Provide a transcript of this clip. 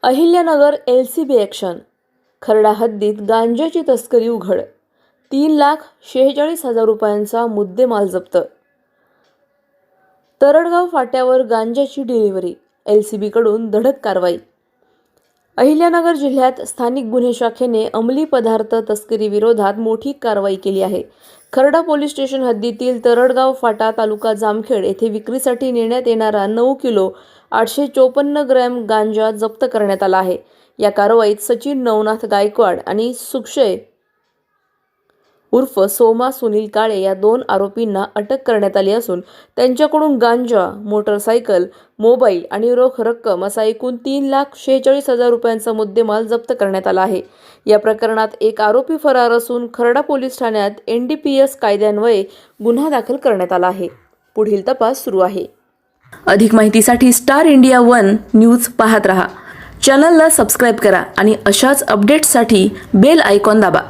Ahilyanagar LCB action. Kharda हद्दीत गांजाची तस्करी उघड. 3,46,000 रुपयांचा मुद्देमाल जप्त. तरडगाव फाट्यावर गांजाची डिलिव्हरी. LCB कडून धडक कारवाई. अहिल्यानगर जिल्ह्यात स्थानिक गुन्हे शाखेने अंमली पदार्थ तस्करी विरोधात मोठी कारवाई केली आहे. खर्डा पोलीस स्टेशन हद्दीतील तरडगाव फाटा तालुका जामखेड येथे विक्रीसाठी नेण्यात येणारा 9 किलो 854 ग्रॅम गांजा जप्त करण्यात आला आहे. या कारवाईत सचिन नवनाथ गायकवाड आणि सुक्षय उर्फ सोमा सुनील काळे या 2 आरोपींना अटक करण्यात आली असून त्यांच्याकडून गांजा, मोटरसायकल, मोबाईल आणि रोख रक्कम असा एकूण 3,46,000 रुपयांचा मुद्देमाल जप्त करण्यात आला आहे. या प्रकरणात एक आरोपी फरार असून खर्डा पोलीस ठाण्यात NDPS कायद्यान्वये गुन्हा दाखल करण्यात आला आहे. पुढील तपास सुरू आहे. अधिक माहितीसाठी स्टार इंडिया 1 न्यूज पाहत रहा. चॅनलला सबस्क्राईब करा आणि अशाच अपडेट्ससाठी बेल आयकॉन दाबा.